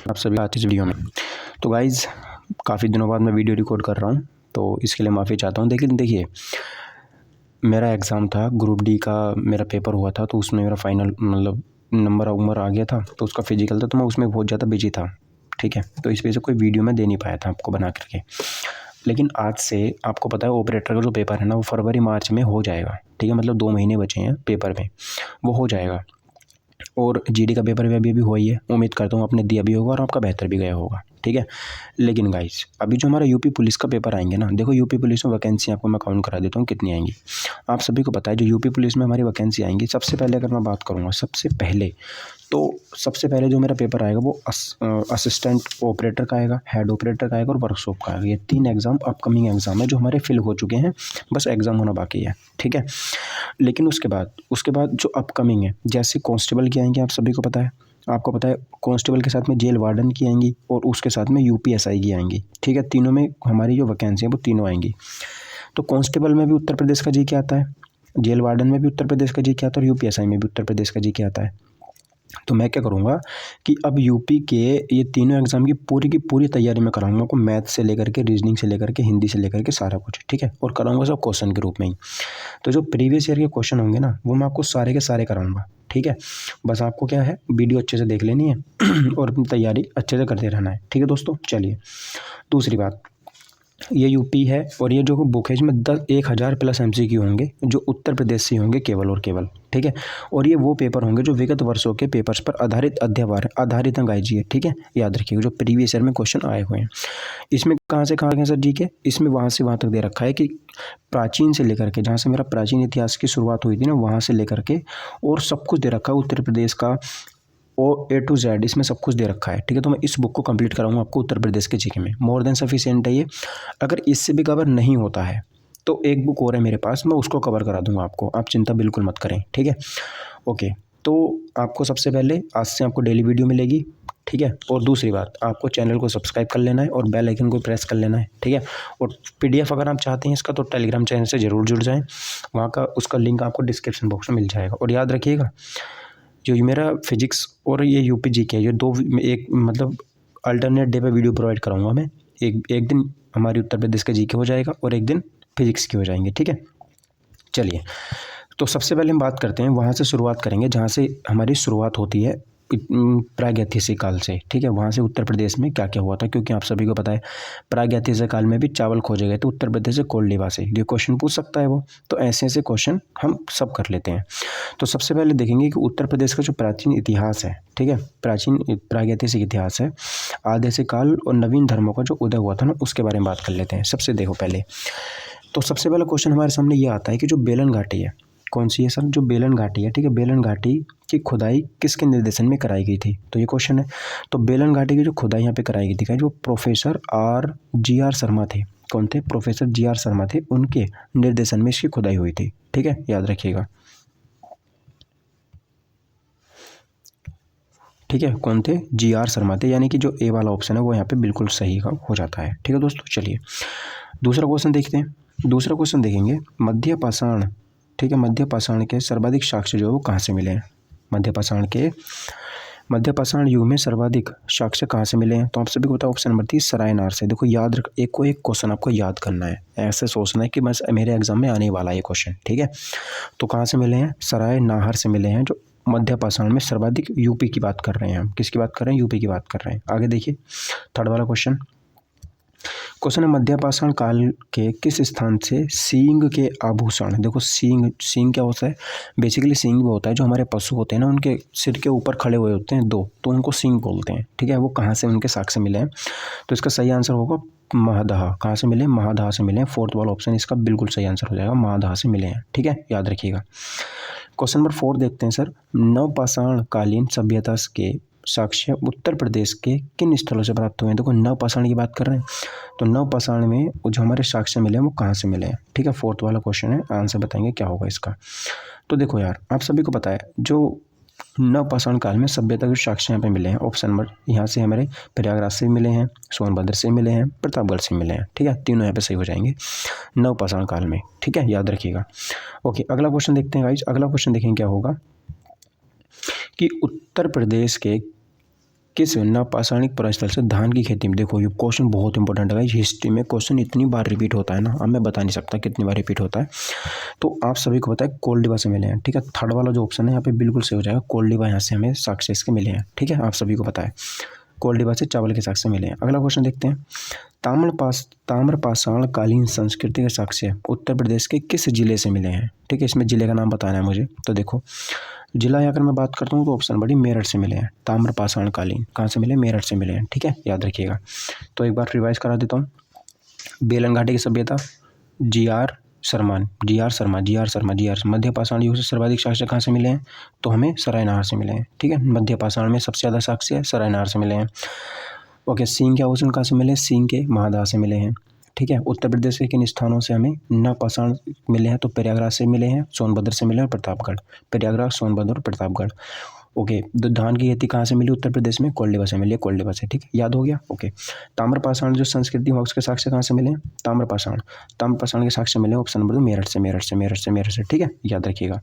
आप सभी आज इस वीडियो में। तो गाइज़ काफ़ी दिनों बाद मैं वीडियो रिकॉर्ड कर रहा हूँ, तो इसके लिए माफ़ी चाहता हूँ। लेकिन देखिए, मेरा एग्ज़ाम था, ग्रुप डी का मेरा पेपर हुआ था, तो उसमें मेरा फाइनल मतलब नंबर आ गया था, तो उसका फिजिकल था, तो मैं उसमें बहुत ज़्यादा बिजी था। ठीक है, तो इस वजह से कोई वीडियो मैं दे नहीं पाया था आपको बना करके। लेकिन आज से आपको पता है ऑपरेटर का जो पेपर है ना, वो फरवरी मार्च में हो जाएगा। ठीक है, मतलब 2 महीने बचे हैं पेपर में, वो हो जाएगा। और जीडी का पेपर भी अभी हुआ ही है। उम्मीद करता हूँ आपने दिया भी होगा और आपका बेहतर भी गया होगा। ठीक है, लेकिन गाइस अभी जो हमारा यूपी पुलिस का पेपर आएंगे ना, देखो यूपी पुलिस में वैकेंसी आपको मैं काउंट करा देता हूँ कितनी आएंगी। आप सभी को पता है जो यूपी पुलिस में हमारी वैकेंसी आएंगी, सबसे पहले अगर मैं बात करूँगा सबसे पहले जो मेरा पेपर आएगा वो असिस्टेंट ऑपरेटर का आएगा, हेड ऑपरेटर का आएगा और वर्कशॉप का आएगा। ये 3 एग्ज़ाम अपकमिंग एग्ज़ाम है जो हमारे फिल हो चुके हैं, बस एग्ज़ाम होना बाकी है। ठीक है, लेकिन उसके बाद जो अपकमिंग है, जैसे कांस्टेबल की आएंगी, आप सभी को पता है, आपको पता है कांस्टेबल के साथ में जेल वार्डन की आएंगी और उसके साथ में यूपीएसआई की आएंगी। ठीक है, तीनों में हमारी जो वैकेंसी है वो तीनों आएंगी। तो कांस्टेबल में भी उत्तर प्रदेश का जी के आता है, जेल वार्डन में भी उत्तर प्रदेश का जी के आता है और यूपीएसआई में भी उत्तर प्रदेश का जी के आता है। तो मैं क्या करूँगा कि अब यूपी के ये तीनों एग्ज़ाम की पूरी तैयारी मैं कराऊंगा आपको, मैथ से लेकर के, रीजनिंग से लेकर के, हिंदी से लेकर के सारा कुछ। ठीक है, और कराऊंगा सब क्वेश्चन के रूप में ही। तो जो प्रीवियस ईयर के क्वेश्चन होंगे ना, वो मैं आपको सारे के सारे कराऊंगा। ठीक है, बस आपको क्या है, वीडियो अच्छे से देख लेनी है और अपनी तैयारी अच्छे से करते रहना है। ठीक है दोस्तों, चलिए दूसरी बात, ये यूपी है और ये जो बुक है इसमें 10,000 प्लस एमसीक्यू होंगे जो उत्तर प्रदेश से होंगे केवल और केवल। ठीक है, और ये वो पेपर होंगे जो विगत वर्षों के पेपर्स पर आधारित अंक आईजी है। ठीक है, याद रखिएगा जो प्रीवियस ईयर में क्वेश्चन आए हुए हैं। इसमें कहाँ से कहाँ गए सर जी के, इसमें वहाँ से वहाँ तक दे रखा है कि प्राचीन से लेकर के, जहाँ से मेरा प्राचीन इतिहास की शुरुआत हुई थी ना, वहाँ से लेकर के और सब कुछ दे रखा है उत्तर प्रदेश का, A to Z इसमें सब कुछ दे रखा है। ठीक है, तो मैं इस बुक को कंप्लीट कराऊंगा आपको उत्तर प्रदेश के जीके में, मोर देन सफिशिएंट है ये। अगर इससे भी कवर नहीं होता है तो एक बुक और है मेरे पास, मैं उसको कवर करा दूंगा आपको, आप चिंता बिल्कुल मत करें। ठीक है, ओके। तो आपको सबसे पहले आज से आपको डेली वीडियो मिलेगी। ठीक है, और दूसरी बात, आपको चैनल को सब्सक्राइब कर लेना है और बेल आइकन को प्रेस कर लेना है। ठीक है, और पीडीएफ अगर आप चाहते हैं इसका तो टेलीग्राम चैनल से ज़रूर जुड़ जाएँ, वहाँ का उसका लिंक आपको डिस्क्रिप्शन बॉक्स में मिल जाएगा। और याद रखिएगा जो मेरा फिजिक्स और ये यूपी जी के, ये दो एक मतलब अल्टरनेट डे पे वीडियो प्रोवाइड कराऊंगा मैं। एक दिन हमारी उत्तर प्रदेश का जी के हो जाएगा और एक दिन फिजिक्स की हो जाएंगे। ठीक है, चलिए तो सबसे पहले हम बात करते हैं, वहाँ से शुरुआत करेंगे जहाँ से हमारी शुरुआत होती है, प्रागैतिहासिक काल से। ठीक है, वहाँ से उत्तर प्रदेश में क्या क्या हुआ था, क्योंकि आप सभी को पता है प्रागैतिहासिक काल में भी चावल खोजे गए थे उत्तर प्रदेश से कोल्डिवा से। ये क्वेश्चन पूछ सकता है वो, तो ऐसे ऐसे क्वेश्चन हम सब कर लेते हैं। तो सबसे पहले देखेंगे कि उत्तर प्रदेश का जो प्राचीन इतिहास है, ठीक है, प्राचीन प्रागैतिहासिक इतिहास है, आदिवासी काल और नवीन धर्मों का जो उदय हुआ था ना, उसके बारे में बात कर लेते हैं। सबसे देखो पहले तो सबसे पहला क्वेश्चन हमारे सामने ये आता है कि जो बेलन घाटी है, कौन सी है सर, जो बेलन घाटी है। ठीक है, बेलन घाटी की खुदाई किसके निर्देशन में कराई गई थी, तो ये क्वेश्चन है। तो बेलन घाटी की जो खुदाई यहाँ पे कराई गई थी, जो प्रोफेसर जी आर शर्मा थे, कौन थे, प्रोफेसर जी आर शर्मा थे, उनके निर्देशन में इसकी खुदाई हुई थी। ठीक है, याद रखिएगा। ठीक है, कौन थे, जी आर शर्मा थे, यानी कि जो ए वाला ऑप्शन है वो यहाँ पे बिल्कुल सही का हो जाता है। ठीक है दोस्तों, चलिए दूसरा क्वेश्चन देखते हैं। दूसरा क्वेश्चन देखेंगे मध्य पाषाण। ठीक है, मध्य पाषाण के सर्वाधिक साक्ष्य जो है वो कहाँ से मिले हैं, मध्य पाषाण युग में सर्वाधिक साक्ष्य कहाँ से मिले हैं, तो आप सभी को पता है ऑप्शन नंबर 3 सरायनार से। देखो याद रख, एक क्वेश्चन आपको याद करना है, ऐसे सोचना है कि बस मेरे एग्जाम में आने वाला है ये क्वेश्चन। ठीक है, तो कहाँ से मिले हैं, सरायनाहर से मिले हैं, जो मध्य पाषाण में सर्वाधिक, यूपी की बात कर रहे हैं हम, किसकी बात कर रहे हैं, यूपी की बात कर रहे हैं। आगे देखिए थर्ड वाला क्वेश्चन है मध्य पाषाण काल के किस स्थान से सींग के आभूषण। देखो सींग क्या होता है, बेसिकली सींग वो होता है जो हमारे पशु होते हैं ना, उनके सिर के ऊपर खड़े हुए होते हैं दो, तो उनको सींग बोलते हैं। ठीक है, वो कहाँ से उनके साक्ष्य मिले हैं, तो इसका सही आंसर होगा महादहा। कहाँ से मिले, महादहा से मिले हैं। फोर्थ वाला ऑप्शन इसका बिल्कुल सही आंसर हो जाएगा, महादहा से मिले हैं। ठीक है, याद रखिएगा। क्वेश्चन नंबर 4 देखते हैं सर, नवपाषाण कालीन सभ्यता के साक्ष्य उत्तर प्रदेश के किन स्थलों से प्राप्त हुए हैं। देखो नवपाषाण की बात कर रहे हैं, तो नवपाषाण में जो हमारे साक्ष्य मिले हैं वो कहाँ से मिले हैं। ठीक है, फोर्थ वाला क्वेश्चन है, आंसर बताएंगे क्या होगा इसका। तो देखो यार, आप सभी को पता है जो नवपाषाण काल में सभ्यता के साक्ष्य यहाँ पे मिले हैं, ऑप्शन नंबर यहाँ से हमारे प्रयागराज से मिले हैं, सोनभद्र से मिले हैं, प्रतापगढ़ से मिले हैं। ठीक है, तीनों यहाँ पे सही हो जाएंगे नवपाषाण काल में। ठीक है, याद रखिएगा। ओके, अगला क्वेश्चन देखते हैं गाइस। अगला क्वेश्चन देखेंगे क्या होगा कि उत्तर प्रदेश के किस नवपाषाणिक प्रस्थल से धान की खेती में, देखो ये क्वेश्चन बहुत इंपॉर्टेंट है, हिस्ट्री में क्वेश्चन इतनी बार रिपीट होता है ना, अब मैं बता नहीं सकता कितनी बार रिपीट होता है। तो आप सभी को पता है कोल्डिवा से मिले हैं, ठीक है। थर्ड वाला जो ऑप्शन है यहाँ पे बिल्कुल सही हो जाएगा, कोल्डिवा यहाँ से हमें साक्ष्य इसके मिले हैं, ठीक है, आप सभी को पता है कोल्डिवा से चावल के साक्ष्य मिले हैं। अगला क्वेश्चन देखते हैं, ताम्रपाषाण कालीन संस्कृति के साक्ष्य उत्तर प्रदेश के किस जिले से मिले हैं, ठीक है। इसमें जिले का नाम बताना है मुझे। तो देखो जिला अगर मैं बात करता हूँ तो ऑप्शन बड़ी मेरठ से मिले हैं, ताम्रपाषाण कालीन कहाँ से मिले, मेरठ से मिले हैं, ठीक है, याद रखिएगा। तो एक बार रिवाइज करा देता हूँ, बेलन घाटी की सभ्यता जी.आर. शर्मा। मध्य पाषाण युग से सर्वाधिक साक्ष्य कहाँ से मिले हैं, तो हमें सरायनहार से मिले हैं, ठीक है। मध्य पाषाण में सबसे ज़्यादा साक्ष्य सरायनहार से मिले हैं। ओके, सींग के आभूषण कहाँ से मिले, सींग के महादाह से मिले हैं, ठीक है। उत्तर प्रदेश के किन स्थानों से हमें नवपाषाण मिले हैं, तो प्रयागराज से मिले हैं, सोनभद्र से मिले और प्रतापगढ़, प्रयागराज, सोनभद्र और प्रतापगढ़। ओके, तो धान की खेती कहाँ से मिली उत्तर प्रदेश में, कोल्डिवा से मिली, कोल्डिवा से, ठीक है, याद हो गया। ओके, ताम्रपाषाण जो संस्कृति है उसके साक्ष्य कहाँ से मिले, ताम्रपाषाण के साक्ष्य मिले ऑप्शन नंबर 2 मेरठ से, ठीक है, याद रखिएगा।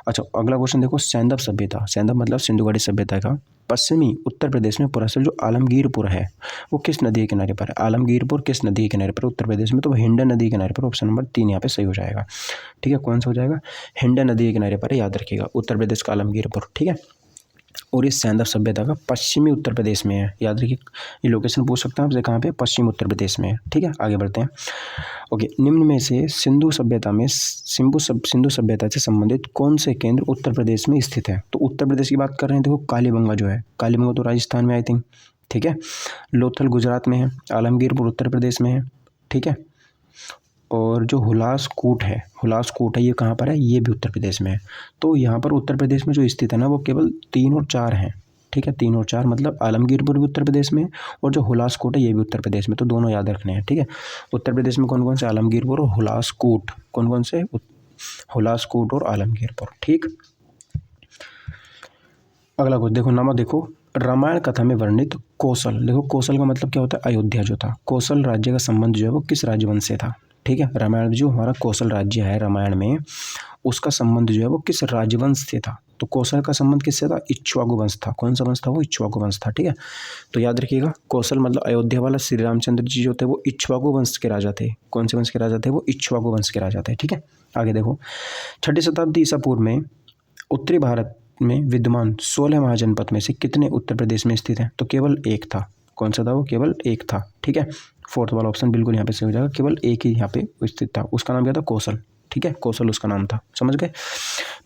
अच्छा, अगला क्वेश्चन देखो, सैंधव सभ्यता, सैंधव मतलब सिंधु घाटी सभ्यता का पश्चिमी उत्तर प्रदेश में पुरस्तर जो आलमगीरपुर है वो किस नदी के किनारे पर है, आलमगीरपुर किस नदी के किनारे पर उत्तर प्रदेश में, तो हिंडन नदी के किनारे पर, ऑप्शन नंबर 3 यहाँ पे सही हो जाएगा, ठीक है। कौन सा हो जाएगा, हिंडन नदी के किनारे पर है, याद रखिएगा, उत्तर प्रदेश का आलमगीरपुर, ठीक है। और इस सैंधव सभ्यता का पश्चिमी उत्तर प्रदेश में है, याद रखिए, ये लोकेशन पूछ सकता है आपसे कहाँ पे, पश्चिमी उत्तर प्रदेश में है, ठीक है। आगे बढ़ते हैं। ओके, निम्न में से सिंधु सभ्यता से संबंधित कौन से केंद्र उत्तर प्रदेश में स्थित है, तो उत्तर प्रदेश की बात कर रहे हैं, देखो कालीबंगा जो है, कालीबंगा तो राजस्थान में आई थिंक, ठीक है। लोथल गुजरात में है, आलमगीरपुर उत्तर प्रदेश में है, ठीक है। और जो हुलास कूट है ये कहाँ पर है, ये भी उत्तर प्रदेश में है। तो यहाँ पर उत्तर प्रदेश में जो स्थित है ना वो केवल 3 और 4 हैं, ठीक है, 3 और 4 मतलब आलमगीरपुर भी उत्तर प्रदेश में और जो हुलास कूट है ये भी उत्तर प्रदेश में, तो दोनों याद रखने हैं, ठीक है। उत्तर प्रदेश में कौन कौन से, आलमगीरपुर और हुलास कूट, कौन कौन से, हुलास कूट और आलमगीरपुर, ठीक। अगला कुछ देखो, नामा देखो, रामायण कथा में वर्णित कौशल, देखो कौशल का मतलब क्या होता है, अयोध्या जो था, कौशल राज्य का संबंध जो है वो किस राजवंश से था, ठीक है। रामायण जो हमारा कौशल राज्य है रामायण में, उसका संबंध जो है वो किस राजवंश से था, तो कौशल का संबंध किससे था, इक्ष्वाकु वंश था, कौन सा वंश था वो, इक्ष्वाकु वंश था, ठीक है। तो याद रखिएगा, कौशल मतलब अयोध्या वाला श्री रामचंद्र जी जो थे वो इक्ष्वाकु वंश के राजा थे, कौन से वंश के राजा थे, वो इक्ष्वाकु वंश के राजा थे, ठीक है। आगे देखो, 6ठी शताब्दी ईसा पूर्व में उत्तरी भारत में विद्यमान 16 महाजनपद में से कितने उत्तर प्रदेश में स्थित हैं, तो केवल एक था, कौन सा था वो, केवल एक था, ठीक है। फोर्थ वाला ऑप्शन बिल्कुल यहाँ पे सही हो जाएगा, केवल एक ही यहाँ पे स्थित था, उसका नाम क्या था, कौशल, ठीक है, कौशल उसका नाम था, समझ गए।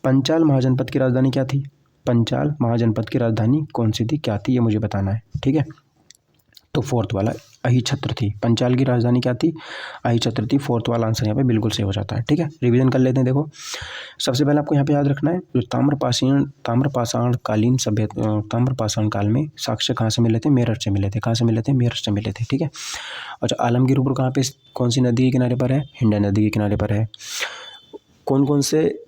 पंचाल महाजनपद की राजधानी क्या थी, पंचाल महाजनपद की राजधानी कौन सी थी, क्या थी, ये मुझे बताना है, ठीक है। तो फोर्थ वाला अहिछत्र थी, पंचाल की राजधानी क्या थी, अहिछत्र थी, फोर्थ वाला आंसर यहाँ पे बिल्कुल सही हो जाता है, ठीक है। रिवीजन कर लेते हैं, देखो सबसे पहले आपको यहाँ पे याद रखना है जो ताम्रपाषाण काल में साक्ष्य कहाँ से मिले थे, मेरठ से मिले थे, कहाँ से मिले थे, मेरठ से मिले थे, ठीक है। अच्छा, आलमगीरपुर कहाँ पे, कौन सी नदी के किनारे पर है, हिंडन नदी के किनारे पर है। कौन कौन से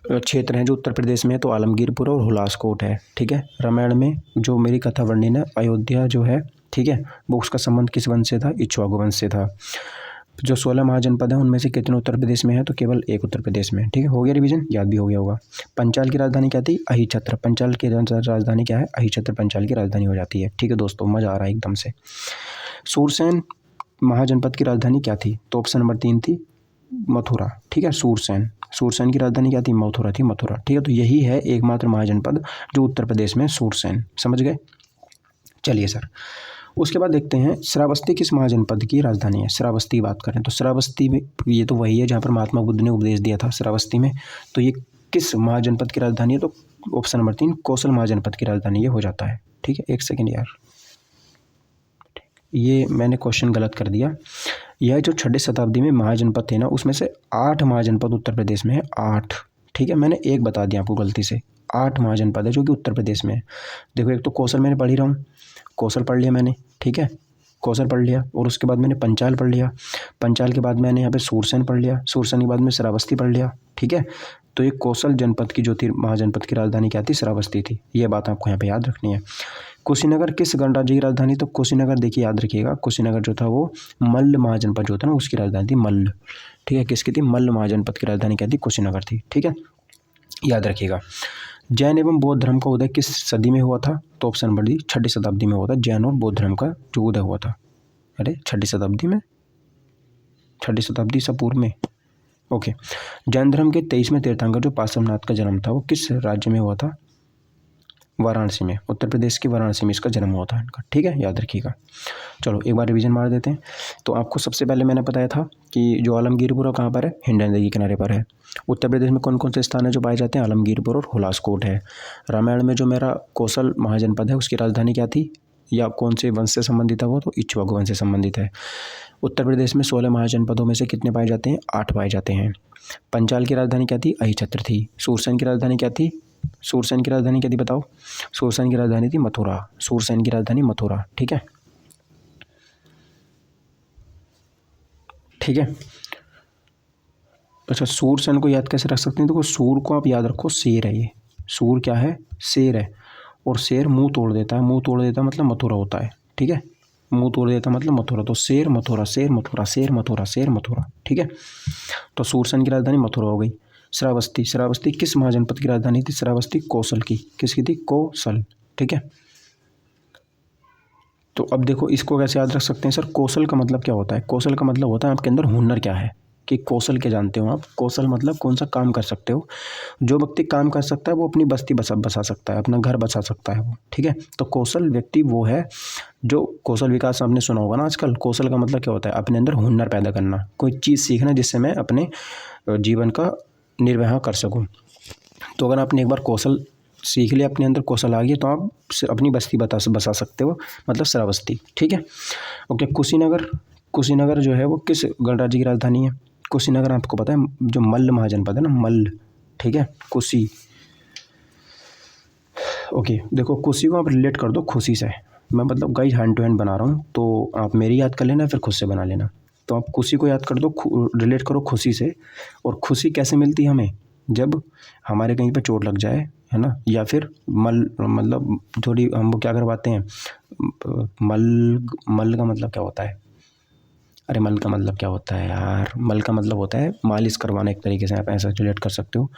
क्षेत्र हैं जो उत्तर प्रदेश में है, तो आलमगीरपुर और हुलासकोट है, ठीक है। रामायण में जो मेरी कथा वर्णन है, अयोध्या जो है, ठीक है, वो उसका संबंध किस वंश से था, इक्ष्वाकु वंश से था। जो 16 महाजनपद हैं उनमें से कितने उत्तर प्रदेश में है, तो केवल एक उत्तर प्रदेश में, ठीक है। हो गया रिवीजन, याद भी हो गया होगा। पंचाल की राजधानी क्या थी, अहिछत्र, पंचाल की राजधानी क्या है, अहिछत्र पंचाल की राजधानी हो जाती है, ठीक है दोस्तों, मजा आ रहा है एकदम से। सूरसेन महाजनपद की राजधानी क्या थी, तो ऑप्शन नंबर 3 थी मथुरा, ठीक है। सूरसेन की राजधानी क्या थी, मथुरा थी, मथुरा, ठीक है। तो यही है एकमात्र महाजनपद जो उत्तर प्रदेश में, सूरसेन, समझ गए। चलिए सर, उसके बाद देखते हैं श्रावस्ती किस महाजनपद की राजधानी है, श्रावस्ती की बात करें तो श्रावस्ती में, ये तो वही है जहाँ पर महात्मा बुद्ध ने उपदेश दिया था, श्रावस्ती में, तो ये किस महाजनपद की राजधानी है, तो ऑप्शन नंबर 3 कौशल महाजनपद की राजधानी ये हो जाता है, ठीक है। एक सेकेंड यार, ये मैंने क्वेश्चन गलत कर दिया। यह जो 6ठी शताब्दी में महाजनपद थे ना, उसमें से 8 महाजनपद उत्तर प्रदेश में है, 8, ठीक है। मैंने एक बता दिया आपको गलती से, 8 महाजनपद है जो कि उत्तर प्रदेश में है। देखो, एक तो कौशल मैंने पढ़ ही रहा हूँ, कौशल पढ़ लिया मैंने, ठीक है, कौशल पढ़ लिया, और उसके बाद मैंने पंचाल पढ़ लिया, पंचाल के बाद मैंने यहाँ पे सूरसेन पढ़ लिया, सूरसेन के बाद में श्रावस्ती पढ़ लिया, ठीक है। तो ये कौशल जनपद की जो थी महाजनपद की राजधानी क्या थी, श्रावस्ती थी, ये बात आपको यहाँ पे याद रखनी है। कुशीनगर किस गणराज्य की राजधानी, तो कुशीनगर देखिए याद रखिएगा, कुशीनगर जो था वो मल्ल महाजनपद जो था ना उसकी राजधानी थी, मल्ल, ठीक है। किसकी थी, मल्ल महाजनपद की राजधानी क्या थी, कुशीनगर थी, ठीक है, याद रखिएगा। जैन एवं बौद्ध धर्म का उदय किस सदी में हुआ था? तो ऑप्शन नंबर डी 6वीं शताब्दी में हुआ था जैन और बौद्ध धर्म का जो उदय हुआ था। अरे 6वीं शताब्दी में, 6वीं शताब्दी से पूर्व में। ओके। जैन धर्म के 23वें तीर्थंकर जो पार्श्वनाथ का जन्म था वो किस राज्य में हुआ था? वाराणसी में, उत्तर प्रदेश के वाराणसी में इसका जन्म हुआ था इनका। ठीक है, याद रखिएगा। चलो एक बार रिवीजन मार देते हैं। तो आपको सबसे पहले मैंने बताया था कि जो आलमगीरपुर कहाँ पर है? हिंड नदी के किनारे पर है। उत्तर प्रदेश में कौन कौन से स्थान है जो पाए जाते हैं? आलमगीरपुर और हुलासकोट है। रामायण में जो मेरा कौशल महाजनपद है उसकी राजधानी क्या थी या कौन से वंश से संबंधित है? वो तो इक्ष्वाकु वंश से संबंधित है। उत्तर प्रदेश में 16 महाजनपदों में से कितने पाए जाते हैं? 8 पाए जाते हैं। पंचाल की राजधानी क्या थी? अहिछत्र थी। सूरसेन की राजधानी क्या थी? सूरसेन की राजधानी क्या थी बताओ? सूरसेन की राजधानी थी मथुरा। सूरसेन की राजधानी मथुरा। ठीक है, ठीक है। अच्छा, सूरसेन को याद कैसे रख सकते हैं? देखो, सूर को आप याद रखो, शेर है ये। सूर क्या है? शेर है। और शेर मुंह तोड़ देता है। मुंह तोड़ देता मतलब मथुरा होता है। ठीक है, मुंह तोड़ देता मतलब मथुरा। तो शेर मथुरा, शेर मथुरा, शेर मथुरा, शेर मथुरा। ठीक है, तो सूरसेन की राजधानी मथुरा हो गई। श्रावस्ती, श्रावस्ती किस महाजनपद की राजधानी थी? श्रावस्ती कौशल की। किसकी थी? कौशल। ठीक है, तो अब देखो इसको कैसे याद रख सकते हैं सर? कौशल का मतलब क्या होता है? कौशल का मतलब होता है आपके अंदर हुनर क्या है, कि कौशल क्या जानते हो आप? कौशल मतलब कौन सा काम कर सकते हो। जो व्यक्ति काम कर सकता है वो अपनी बस्ती बसा सकता है, अपना घर बसा सकता है वो। ठीक है, तो कौशल व्यक्ति वो है जो कौशल विकास आपने सुना होगा ना आजकल। कौशल का मतलब क्या होता है? अपने अंदर हुनर पैदा करना, कोई चीज़ सीखना जिससे मैं अपने जीवन का निर्वाह कर सकूँ। तो अगर आपने एक बार कौशल सीख लिया, अपने अंदर कौशल आ गया, तो आप अपनी बस्ती बसा सकते हो, मतलब श्रावस्ती। ठीक है, ओके। कुशीनगर, कुशीनगर जो है वो किस गणराज्य की राजधानी है? कुशीनगर आपको पता है जो मल्ल महाजनपद है ना, मल्ल। ठीक है, कुशी। ओके, देखो कुशी को आप रिलेट कर दो खुशी से। मैं मतलब गाइस हैंड टू हैंड बना रहा हूँ, तो आप मेरी याद कर लेना फिर खुद से बना लेना। तो आप खुशी को याद कर दो, रिलेट करो खुशी से। और खुशी कैसे मिलती है हमें? जब हमारे कहीं पे चोट लग जाए, है ना, या फिर मतलब थोड़ी हम वो क्या करवाते हैं, मल मल का मतलब क्या होता है? अरे मल का मतलब क्या होता है यार? मल का मतलब होता है मालिश करवाना, एक तरीके से आप ऐसा रिलेट कर सकते हो।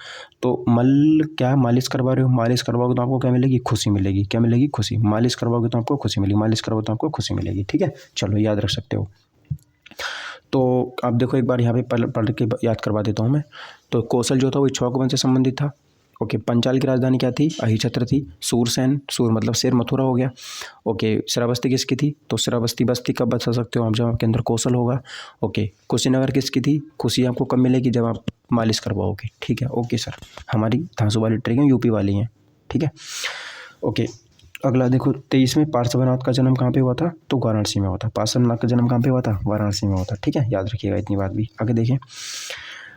तो मल क्या, मालिश करवा रहे हो? मालिश करवाओगे तो आपको क्या मिलेगी? खुशी मिलेगी। क्या मिलेगी? खुशी। मालिश करवाओगे तो आपको खुशी मिलेगी, मालिश करवाओगे तो आपको खुशी मिलेगी। ठीक है, चलो याद रख सकते हो। तो आप देखो एक बार यहाँ पे पढ़ के याद करवा देता हूँ मैं। तो कौशल जो था वो इक्ष्वाकु वंश से संबंधित था। ओके, पंचाल की राजधानी क्या थी? अहिछत्र थी। सूरसेन, सूर मतलब शेर, मथुरा हो गया। ओके, श्रावस्ती किसकी थी? तो श्रावस्ती बस्ती कब बता सकते हो आप? जब आपके अंदर कौशल होगा। ओके, कुशीनगर किसकी थी? खुशी आपको कब मिलेगी? जब आप मालिश करवाओगे। ठीक है, ओके सर। हमारी धांसू वाली ट्रिक है, यूपी वाली हैं। ठीक है, ओके। अगला देखो, 23वें पार्श्वनाथ का जन्म कहाँ पे हुआ था? तो वाराणसी में हुआ था। पार्श्वनाथ का जन्म कहाँ पे हुआ था? वाराणसी में हुआ था। ठीक है, याद रखिएगा इतनी बात भी। आगे देखें,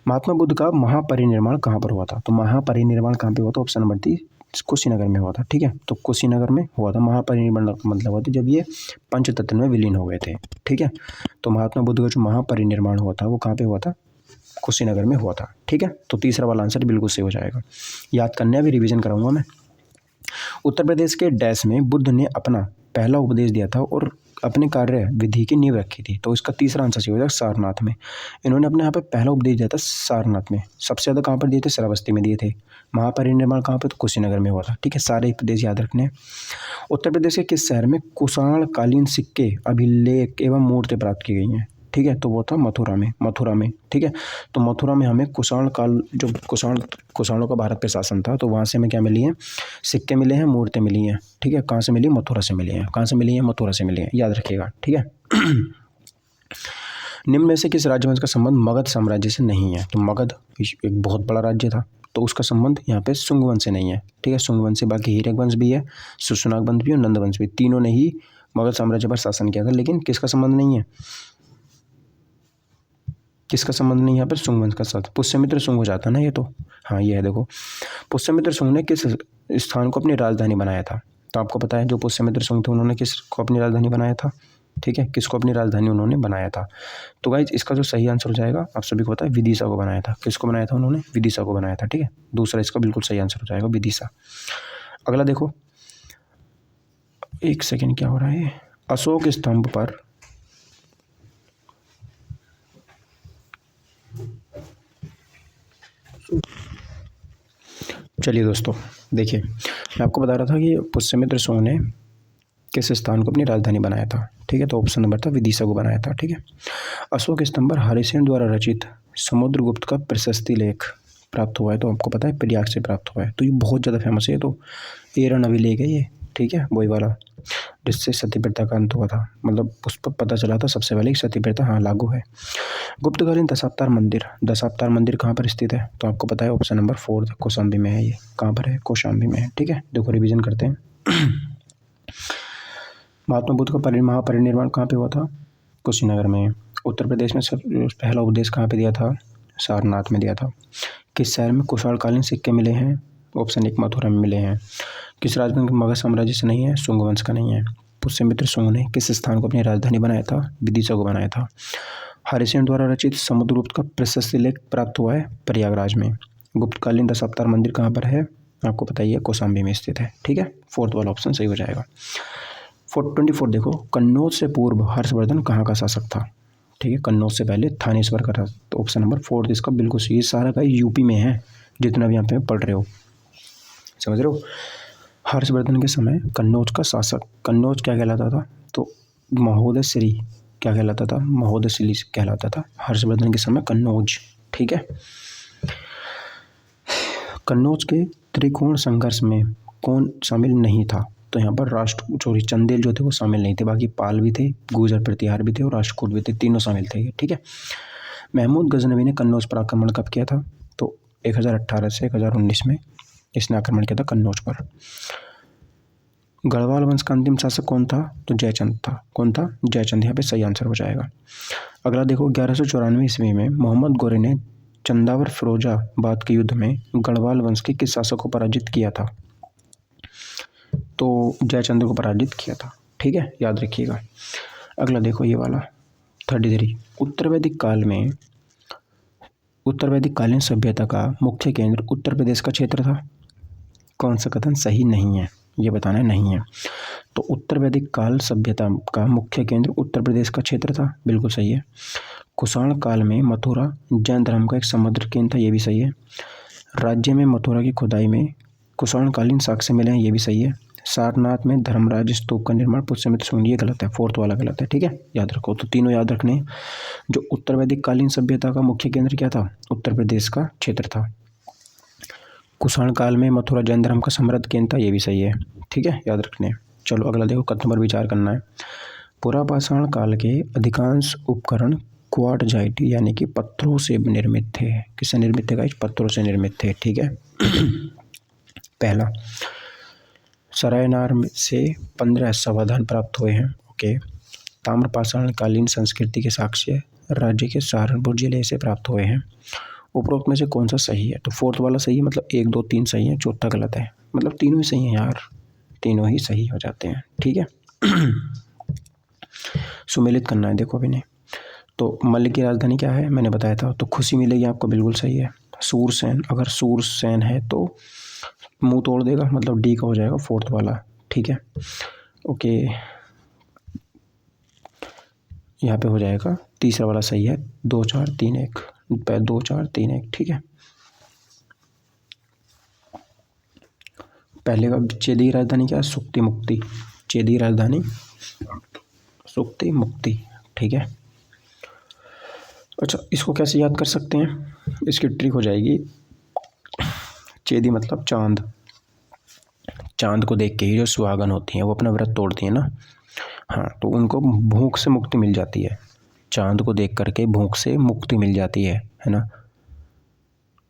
महात्मा बुद्ध का महापरिनिर्वाण कहाँ पर हुआ था? तो महापरिनिर्वाण कहाँ पे हुआ था? ऑप्शन नंबर 3 कुशीनगर में हुआ था। ठीक है, तो कुशीनगर में हुआ था। महापरिनिर्वाण का मतलब हुआ था जब ये पंचतत्व में विलीन हो गए थे। ठीक है, तो महात्मा बुद्ध का जो महापरिनिर्वाण हुआ था वो कहाँ पे हुआ था? कुशीनगर में हुआ था। ठीक है, तो तीसरा वाला आंसर बिल्कुल सही हो जाएगा। याद करने अभी रिवीजन कराऊंगा मैं। उत्तर प्रदेश के डैश में बुद्ध ने अपना पहला उपदेश दिया था और अपने कार्य विधि की नींव रखी थी। तो इसका तीसरा आंसर सही हो जाएगा सारनाथ में। इन्होंने अपने यहाँ पे पहला उपदेश दिया था सारनाथ में। सबसे ज़्यादा कहाँ पर दिए थे? श्रावस्ती में दिए थे। महापरिनिर्वाण कहाँ पे? तो कुशीनगर में हुआ था। ठीक है, सारे उपदेश याद रखने हैं। उत्तर प्रदेश के किस शहर में कुषाण कालीन सिक्के, अभिलेख एवं मूर्ति प्राप्त की गई हैं? ठीक है, तो वो था मथुरा में। मथुरा में, ठीक है, तो मथुरा में हमें कुषाण काल, जो कुषाणों का भारत पे शासन था, तो वहाँ से हमें क्या मिली है? सिक्के मिले हैं, मूर्तें मिली हैं। ठीक है, कहाँ से मिली? मथुरा से मिली हैं। कहाँ से मिली हैं? मथुरा से मिली हैं। याद रखिएगा। ठीक है। निम्न में से किस राजवंश का संबंध मगध साम्राज्य से नहीं है? तो मगध एक बहुत बड़ा राज्य था, तो उसका संबंध यहाँ पे शुंग वंश से नहीं है। ठीक है, शुंग वंश से, बाकी हीरक वंश भी है, सुशुनाग वंश भी और नंद वंश भी, तीनों ने ही मगध साम्राज्य पर शासन किया था। लेकिन किसका संबंध नहीं है? किसका संबंध नहीं है यहाँ पर? शुंग वंश का साथ। पुष्यमित्र शुंग हो जाता ना ये तो। हाँ, ये है देखो, पुष्यमित्र शुंग ने किस स्थान को अपनी राजधानी बनाया था? तो आपको पता है जो पुष्यमित्र शुंग थे उन्होंने किसको अपनी राजधानी बनाया था? ठीक है, किसको अपनी राजधानी उन्होंने बनाया था? तो गाइज इसका जो सही आंसर हो जाएगा, आप सभी को पता है, विदिशा को बनाया था। किसको बनाया था उन्होंने? विदिशा को बनाया था। ठीक है, दूसरा इसका बिल्कुल सही आंसर हो जाएगा, विदिशा। अगला देखो, एक सेकेंड, क्या हो रहा है? अशोक स्तंभ पर चलिए दोस्तों, देखिए मैं आपको बता रहा था कि पुष्यमित्र सोम ने किस स्थान को अपनी राजधानी बनाया था, ठीक है। तो ऑप्शन नंबर था विदिशा को बनाया था, ठीक है। अशोक स्तंभ हरिसेन द्वारा रचित समुद्रगुप्त का प्रशस्ति लेख प्राप्त हुआ है, तो आपको पता है प्रयाग से प्राप्त हुआ है, तो ये बहुत ज़्यादा फेमस है। तो एरन अभिलेख है ये, ठीक है, वही वाला जिससे सती प्रथा का अंत हुआ था, मतलब उस पर पता चला था सबसे पहले कि सती प्रथा हाँ लागू है। गुप्तकालीन दशावतार मंदिर कहाँ पर स्थित है, तो आपको पता है ऑप्शन नंबर 4 कौशाम्बी में है। ये कहाँ पर है, कौशाम्बी में है, ठीक है। देखो रिवीजन करते हैं। महात्मा बुद्ध का महापरिनिर्वाण कहाँ पे हुआ था, कुशीनगर में। उत्तर प्रदेश में सब पहला उपदेश कहाँ पे दिया था, सारनाथ में दिया था। किस शहर में कुशाणकालीन सिक्के मिले हैं, ऑप्शन 1 मथुरा में मिले हैं। किस राजवंश मगध साम्राज्य से नहीं है, शुंग वंश का नहीं है। पुष्यमित्र सोम ने किस स्थान को अपनी राजधानी बनाया था, विदिशा को बनाया था। हरिसेन द्वारा रचित समुद्रगुप्त का प्रशस्ति लेख प्राप्त हुआ है प्रयागराज में। गुप्तकालीन दशावतार मंदिर कहाँ पर है, आपको पता ही है, कौशाम्बी में स्थित है, ठीक है। 4th वाला ऑप्शन सही हो जाएगा। 24 देखो, कन्नौज से पूर्व हर्षवर्धन कहाँ का शासक था, ठीक है। कन्नौज से पहले थानेश्वर का था, तो ऑप्शन नंबर 4 इसका बिल्कुल सही। सारा का यूपी में है, जितना भी यहाँ पे पढ़ रहे हो, समझ रहे हो। हर्षवर्धन के समय कन्नौज का शासक, कन्नौज क्या कहलाता था, तो महोदय श्री क्या कहलाता था, महोदय श्री कहलाता था हर्षवर्धन के समय कन्नौज, ठीक है। कन्नौज के त्रिकोण संघर्ष में कौन शामिल नहीं था, तो यहाँ पर चंदेल जो थे वो शामिल नहीं थे, बाकी पाल भी थे, गुर्जर प्रतिहार भी थे और राष्ट्रकूट भी थे, तीनों शामिल थे, ठीक है। महमूद गजनवी ने कन्नौज पर आक्रमण कब किया था, तो 1018 से 1019 में इसने आक्रमण किया था कन्नौज पर। गढ़वाल वंश का अंतिम शासक कौन था, तो जयचंद था। कौन था, जयचंद, यहाँ पे सही आंसर हो जाएगा। अगला देखो, 1194 ईस्वी में मोहम्मद गोरे ने चंदावर फिरोजाबाद के युद्ध में गढ़वाल वंश के किस शासक को पराजित किया था, तो जयचंद्र को पराजित किया था, ठीक है, याद रखिएगा। अगला देखो ये वाला 33, उत्तर वैदिक कालीन सभ्यता का मुख्य केंद्र उत्तर प्रदेश का क्षेत्र था। कौन सा कथन सही नहीं है, ये बताना नहीं है। तो उत्तर वैदिक काल सभ्यता का मुख्य केंद्र उत्तर प्रदेश का क्षेत्र था, बिल्कुल सही है। कुषाण काल में मथुरा जैन धर्म का एक समुद्र केंद्र था, ये भी सही है। राज्य में मथुरा की खुदाई में कुषाणकालीन साक्ष्य मिले हैं, ये भी सही है। सारनाथ में धर्मराज स्तूप का निर्माण पुष्यमित्र सोम, ये गलत है, 4th वाला गलत है, ठीक है, याद रखो। तो तीनों याद रखने। जो उत्तर वैदिक कालीन सभ्यता का मुख्य केंद्र क्या था, उत्तर प्रदेश का क्षेत्र था। कुषाण काल में मथुरा जैन धर्म का समृद्ध केंद्र था, ये भी सही है, ठीक है, याद रखने। चलो अगला देखो, कथनों पर विचार करना है। पुरापाषाण काल के अधिकांश उपकरण क्वार्टजाइट यानी कि पत्थरों से निर्मित थे। किससे निर्मित थे गाइस, पत्थरों से निर्मित थे, ठीक है। पहला, सरायनार से 15 समाधान प्राप्त हुए हैं, ओके। ताम्रपाषाण कालीन संस्कृति के साक्ष्य राज्य के सहारनपुर जिले से प्राप्त हुए हैं। उपरोक्त में से कौन सा सही है, तो 4th वाला सही है, मतलब 1, 2, 3 सही है, चौथा गलत है, मतलब तीनों ही सही हैं यार, तीनों ही सही हो जाते हैं, ठीक है। सुमेलित करना है, देखो अभी नहीं। तो मल्ल की राजधानी क्या है, मैंने बताया था, तो खुशी मिलेगी आपको, बिल्कुल सही है। सूरसेन, अगर सूरसेन है तो मुंह तोड़ देगा, मतलब डी का हो जाएगा 4th वाला, ठीक है, ओके। यहाँ पे हो जाएगा तीसरा वाला सही है, 2, 4, 3, 1, 2, 4, 3, 1, ठीक है। पहले का चेदी की राजधानी क्या है, सुक्ति मुक्ति, चेदी की राजधानी सुक्ति मुक्ति, ठीक है। अच्छा, इसको कैसे याद कर सकते हैं, इसकी ट्रिक हो जाएगी, चेदी मतलब चांद, चांद को देख के ही जो सुहागन होती हैं वो अपना व्रत तोड़ती हैं ना, हाँ, तो उनको भूख से मुक्ति मिल जाती है, चांद को देख करके भूख से मुक्ति मिल जाती है ना।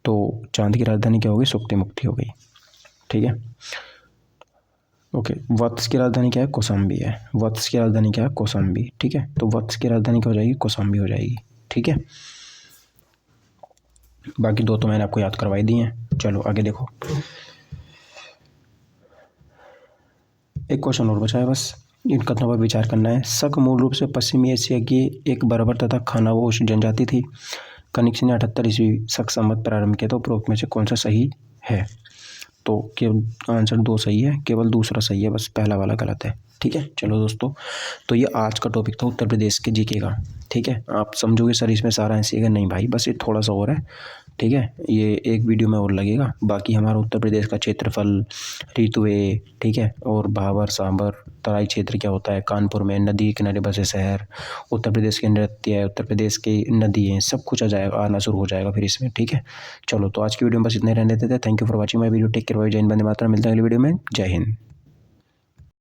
तो चांद की राजधानी क्या होगी, सुक्ति मुक्ति हो गई, ठीक है, ओके। वत्स की राजधानी क्या है, कौशाम्बी है, वत्स की राजधानी क्या है, कौशाम्बी, ठीक है। तो वत्स की राजधानी क्या हो जाएगी, कौशाम्बी हो जाएगी, ठीक है। बाकी 2 तो मैंने आपको याद करवाई दी हैं। चलो आगे देखो, एक क्वेश्चन और बचा है बस, इन कथनों पर विचार करना है। शक मूल रूप से पश्चिमी एशिया की एक बर्बर तथा खानाबोश जनजाति थी। कनिष्क ने 78 ईस्वी शक संवत प्रारंभ किया, तो उपरोक्त में से कौन सा सही है, तो केवल आंसर 2 सही है, केवल दूसरा सही है, बस पहला वाला गलत है, ठीक है। चलो दोस्तों, तो ये आज का टॉपिक था उत्तर प्रदेश के जीके का। ठीक है, आप समझोगे सर इसमें सारा ऐसे है, नहीं भाई बस ये थोड़ा सा और है। ठीक है, ये एक वीडियो में और लगेगा। बाकी हमारा उत्तर प्रदेश का क्षेत्रफल, ऋतुएं, ठीक है, और भाबर सांबर तराई क्षेत्र क्या होता है, कानपुर में नदी के किनारे बसे शहर, उत्तर प्रदेश के नृत्य, उत्तर प्रदेश की नदियाँ, सब कुछ आ जाएगा, आना शुरू हो जाएगा फिर इसमें। ठीक है, चलो तो आज की वीडियो में बस इतने रहने देते थे। Thank you for watching my video. Take care bye, जय हिंद, वंदे मातरम। मिलते हैं अगली वीडियो में। जय हिंद।